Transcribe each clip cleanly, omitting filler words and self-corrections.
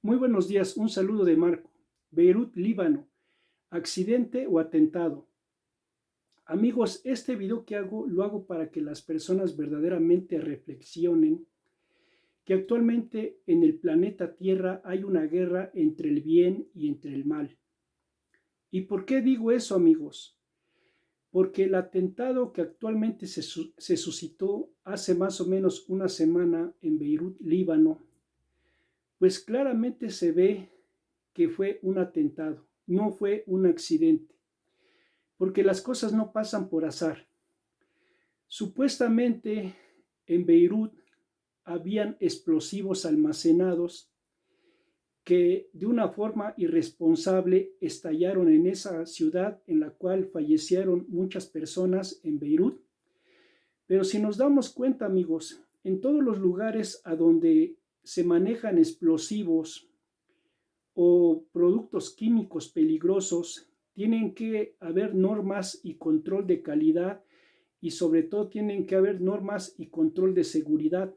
Muy buenos días, un saludo de Marco. Beirut, Líbano. ¿Accidente o atentado? Amigos, este video que lo hago para que las personas verdaderamente reflexionen que actualmente en el planeta Tierra hay una guerra entre el bien y entre el mal. ¿Y por qué digo eso, amigos? Porque el atentado que actualmente se suscitó hace más o menos una semana en Beirut, Líbano, pues claramente se ve que fue un atentado, no fue un accidente, porque las cosas no pasan por azar. Supuestamente en Beirut habían explosivos almacenados que de una forma irresponsable estallaron en esa ciudad en la cual fallecieron muchas personas en Beirut. Pero si nos damos cuenta, amigos, en todos los lugares a donde se manejan explosivos o productos químicos peligrosos, tienen que haber normas y control de calidad y sobre todo tienen que haber normas y control de seguridad.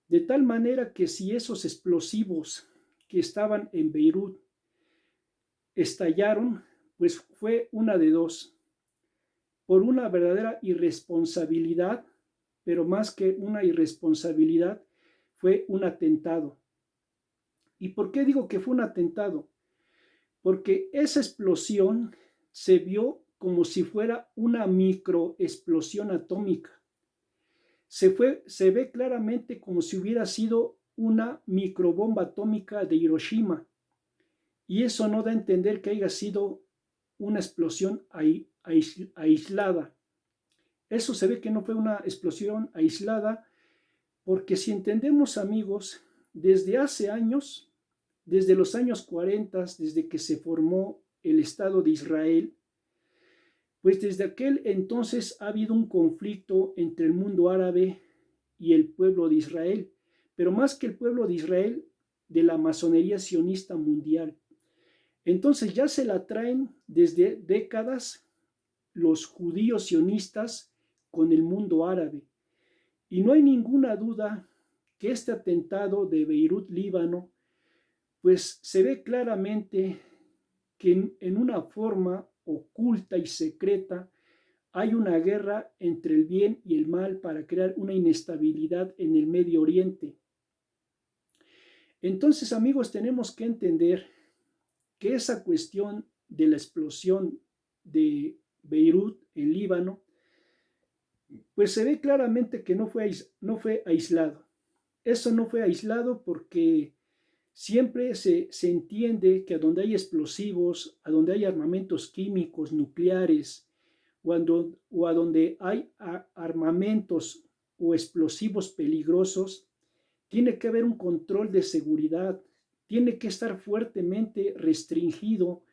De tal manera que si esos explosivos que estaban en Beirut estallaron, pues fue una de dos, por una verdadera irresponsabilidad, pero más que una irresponsabilidad, fue un atentado. ¿Y por qué digo que fue un atentado? Porque esa explosión se vio como si fuera una microexplosión atómica. Se ve claramente como si hubiera sido una microbomba atómica de Hiroshima. Y eso no da a entender que haya sido una explosión aislada. Eso se ve que no fue una explosión aislada, porque si entendemos, amigos, desde hace años, desde los años 40, desde que se formó el Estado de Israel, pues desde aquel entonces ha habido un conflicto entre el mundo árabe y el pueblo de Israel, pero más que el pueblo de Israel, de la masonería sionista mundial. Entonces ya se la traen desde décadas los judíos sionistas con el mundo árabe. Y no hay ninguna duda que este atentado de Beirut, Líbano, pues se ve claramente que en una forma oculta y secreta hay una guerra entre el bien y el mal para crear una inestabilidad en el Medio Oriente. Entonces, amigos, tenemos que entender que esa cuestión de la explosión de Beirut en Líbano, pues se ve claramente que no fue aislado. Eso no fue aislado porque siempre se entiende que a donde hay explosivos, a donde hay armamentos químicos, nucleares, o a donde hay armamentos o explosivos peligrosos, tiene que haber un control de seguridad, tiene que estar fuertemente restringido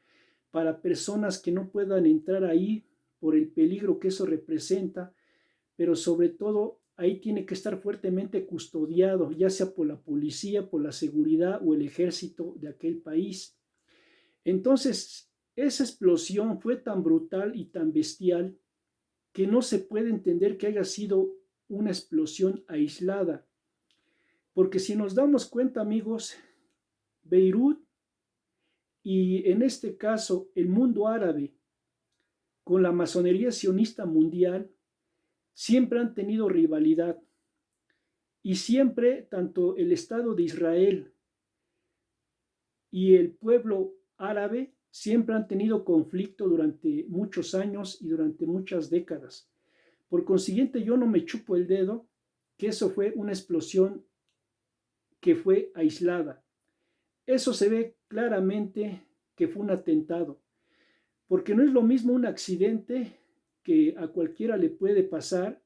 para personas que no puedan entrar ahí por el peligro que eso representa, pero sobre todo ahí tiene que estar fuertemente custodiado, ya sea por la policía, por la seguridad o el ejército de aquel país. Entonces, esa explosión fue tan brutal y tan bestial que no se puede entender que haya sido una explosión aislada. Porque si nos damos cuenta, amigos, Beirut y en este caso el mundo árabe con la masonería sionista mundial siempre han tenido rivalidad y siempre tanto el Estado de Israel y el pueblo árabe siempre han tenido conflicto durante muchos años y durante muchas décadas. Por consiguiente, yo no me chupo el dedo que eso fue una explosión que fue aislada. Eso se ve claramente que fue un atentado, porque no es lo mismo un accidente que a cualquiera le puede pasar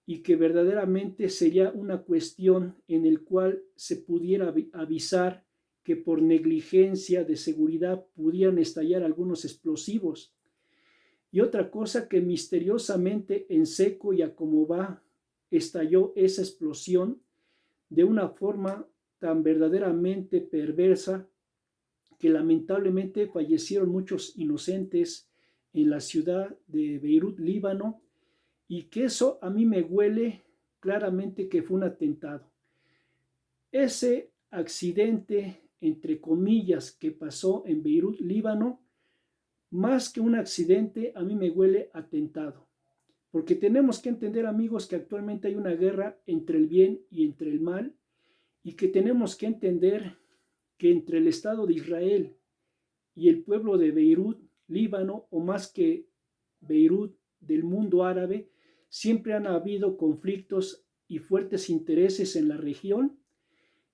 y que verdaderamente sería una cuestión en el cual se pudiera avisar que por negligencia de seguridad pudieran estallar algunos explosivos. Y otra cosa que misteriosamente en seco y a como va estalló esa explosión de una forma tan verdaderamente perversa que lamentablemente fallecieron muchos inocentes en la ciudad de Beirut, Líbano, y que eso a mí me huele claramente que fue un atentado. Ese accidente entre comillas, que pasó en Beirut, Líbano, más que un accidente, a mí me huele atentado. Porque tenemos que entender, amigos, que actualmente hay una guerra entre el bien y entre el mal, y que tenemos que entender que entre el Estado de Israel y el pueblo de Beirut, Líbano, o más que Beirut, del mundo árabe, siempre han habido conflictos y fuertes intereses en la región,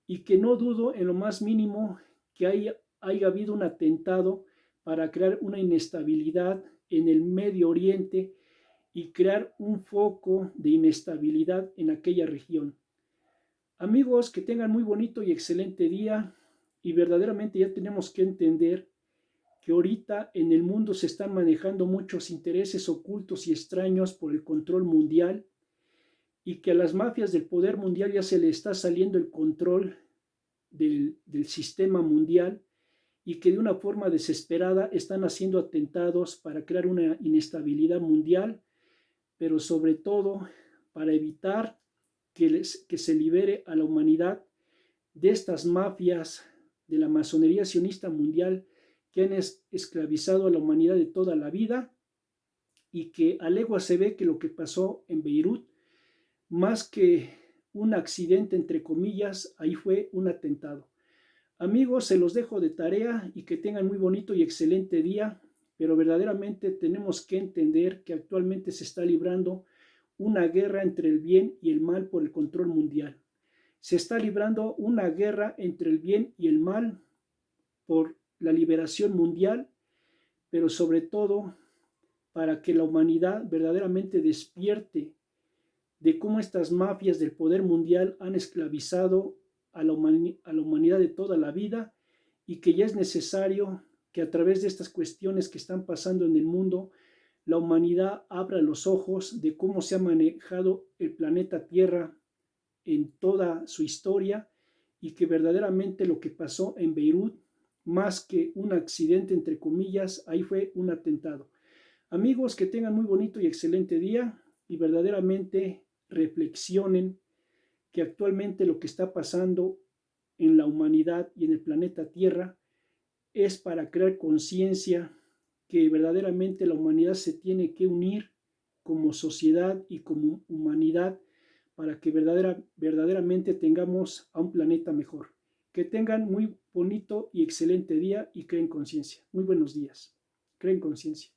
y que no dudo en lo más mínimo que haya habido un atentado para crear una inestabilidad en el Medio Oriente y crear un foco de inestabilidad en aquella región. Amigos, que tengan muy bonito y excelente día, y verdaderamente ya tenemos que entender que ahorita en el mundo se están manejando muchos intereses ocultos y extraños por el control mundial, y que a las mafias del poder mundial ya se le está saliendo el control del sistema mundial, y que de una forma desesperada están haciendo atentados para crear una inestabilidad mundial, pero sobre todo para evitar que se libere a la humanidad de estas mafias de la masonería sionista mundial que han esclavizado a la humanidad de toda la vida, y que a legua se ve que lo que pasó en Beirut, más que un accidente entre comillas, ahí fue un atentado. Amigos, se los dejo de tarea y que tengan muy bonito y excelente día, pero verdaderamente tenemos que entender que actualmente se está librando una guerra entre el bien y el mal por el control mundial. Se está librando una guerra entre el bien y el mal por la liberación mundial, pero sobre todo para que la humanidad verdaderamente despierte de cómo estas mafias del poder mundial han esclavizado a la humanidad de toda la vida, y que ya es necesario que a través de estas cuestiones que están pasando en el mundo, la humanidad abra los ojos de cómo se ha manejado el planeta Tierra en toda su historia, y que verdaderamente lo que pasó en Beirut, más que un accidente entre comillas, ahí fue un atentado. Amigos, que tengan muy bonito y excelente día, y verdaderamente reflexionen que actualmente lo que está pasando en la humanidad y en el planeta Tierra es para crear conciencia que verdaderamente la humanidad se tiene que unir como sociedad y como humanidad para que verdaderamente tengamos a un planeta mejor. Que tengan muy bonito y excelente día y creen conciencia. Muy buenos días. Creen conciencia.